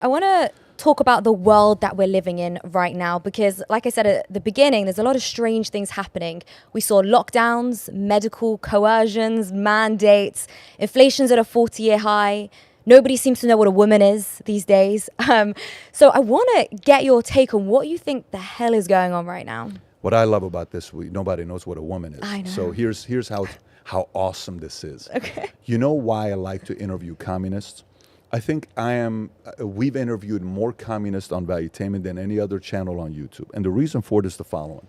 I want to talk about the world that we're living in right now because, like I said at the beginning, there's a lot of strange things happening. We saw lockdowns, medical coercions, mandates, inflation's at a 40-year high. Nobody seems to know what a woman is these days. So I want to get your take on what you think the hell is going on right now. What I love about this, nobody knows what a woman is. I know. So here's how awesome this is. Okay. You know why I like to interview communists? I think we've interviewed more communists on Valuetainment than any other channel on YouTube. And the reason for it is the following.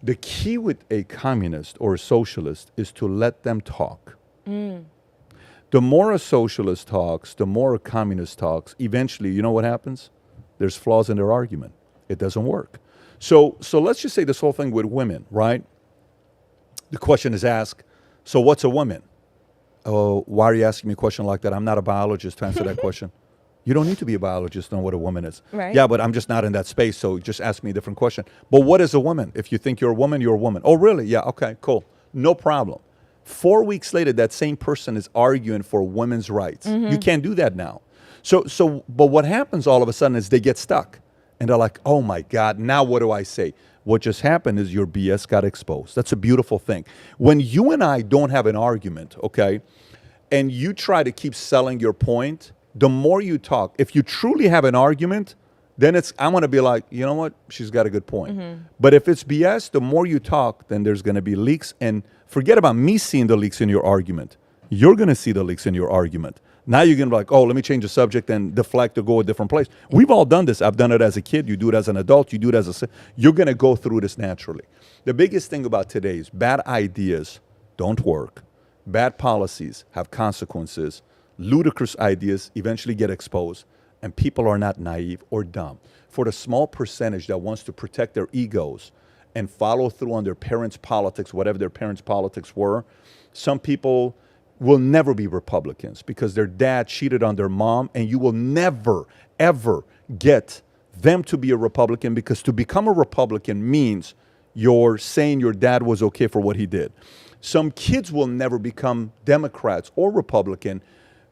The key with a communist or a socialist is to let them talk. The more a socialist talks, the more a communist talks, eventually, you know what happens? There's flaws in their argument. It doesn't work. So let's just say this whole thing with women, right? The question is asked, so what's a woman? Oh, why are you asking me a question like that? I'm not a biologist to answer that question. You don't need to be a biologist to know what a woman is. Right. Yeah, but I'm just not in that space, so just ask me a different question. But what is a woman? If you think you're a woman, you're a woman. Oh, really? Yeah, okay, cool. No problem. 4 weeks later, that same person is arguing for women's rights. You can't do that now. But what happens all of a sudden is they get stuck. And they're like, oh my God, now what do I say? What just happened is your BS got exposed. That's a beautiful thing. When you and I don't have an argument, okay, and you try to keep selling your point, the more you talk, if you truly have an argument, then I'm going to be like, you know what? She's got a good point. But if it's BS, the more you talk, then there's going to be leaks. And forget about me seeing the leaks in your argument. You're going to see the leaks in your argument. Now you're going to be like, oh, let me change the subject and deflect or go a different place. We've all done this. I've done it as a kid. You do it as an adult. You do it as you're going to go through this naturally. The biggest thing about today is bad ideas don't work. Bad policies have consequences. Ludicrous ideas eventually get exposed. And people are not naive or dumb. For the small percentage that wants to protect their egos and follow through on their parents' politics, whatever their parents' politics were, some people will never be Republicans because their dad cheated on their mom, and you will never, ever get them to be a Republican, because to become a Republican means you're saying your dad was okay for what he did. Some kids will never become Democrats or Republican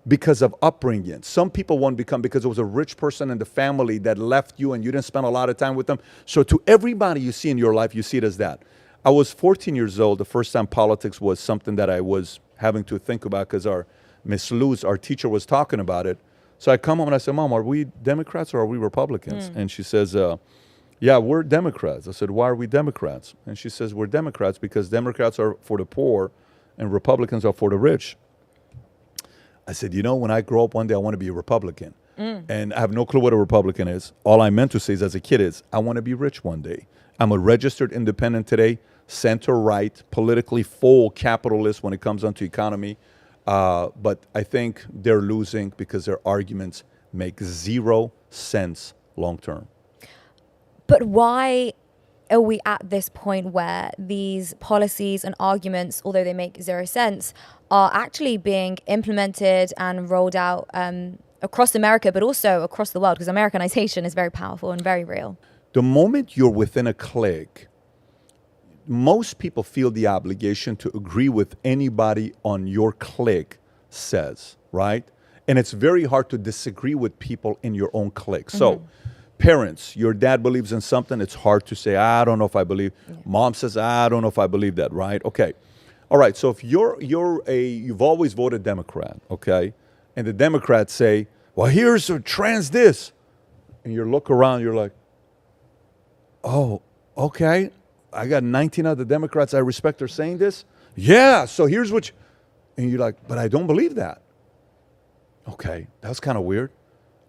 because of upbringing. Some people won't become because it was a rich person in the family that left you and you didn't spend a lot of time with them. So to everybody you see in your life, you see it as that. I was 14 years old. The first time politics was something that I was having to think about because our Miss Luz, our teacher, was talking about it. So I come home and I said, Mom, are we Democrats or are we Republicans? And she says, yeah, we're Democrats. I said, why are we Democrats? And she says, we're Democrats because Democrats are for the poor and Republicans are for the rich. I said, you know, when I grow up one day, I want to be a Republican. And I have no clue what a Republican is. All I meant to say is, as a kid, is I want to be rich one day. I'm a registered independent today, center-right, politically full capitalist when it comes onto economy. But I think they're losing because their arguments make 0 sense long-term. But why are we at this point where these policies and arguments, although they make 0 sense, are actually being implemented and rolled out across America, but also across the world? Because Americanization is very powerful and very real. The moment you're within a clique, most people feel the obligation to agree with anybody on your clique says, right? And it's very hard to disagree with people in your own clique. So parents, your dad believes in something, it's hard to say, I don't know if I believe. Mom says, I don't know if I believe that, right? Okay. All right, so if you've always voted Democrat, okay? And the Democrats say, well, here's a trans this. And you look around, you're like, oh, okay. I got 19 other Democrats I respect are saying this. Yeah, so here's what and you're like, but I don't believe that. Okay, that's kind of weird.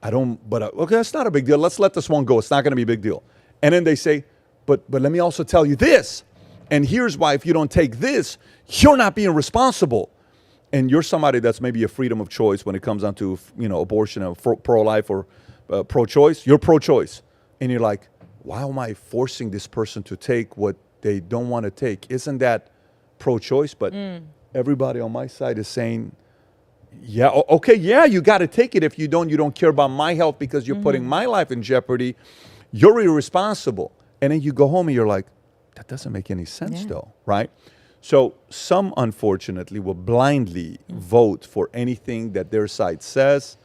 Okay, that's not a big deal. Let's let this one go. It's not going to be a big deal. And then they say, but let me also tell you this. And here's why if you don't take this, you're not being responsible. And you're somebody that's maybe a freedom of choice when it comes down to, abortion or pro-life or pro-choice. You're pro-choice. And you're like, why am I forcing this person to take what they don't want to take? Isn't that pro-choice? But everybody on my side is saying, yeah, okay, yeah, you got to take it. If you don't care about my health because you're putting my life in jeopardy, you're irresponsible. And then you go home and you're like, that doesn't make any sense though, right? So some, unfortunately, will blindly vote for anything that their side says.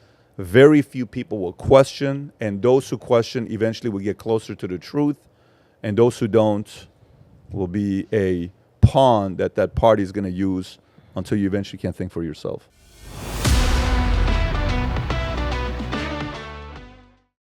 very few people will question, and those who question eventually will get closer to the truth, and those who don't will be a pawn that that party is going to use until you eventually can't think for yourself.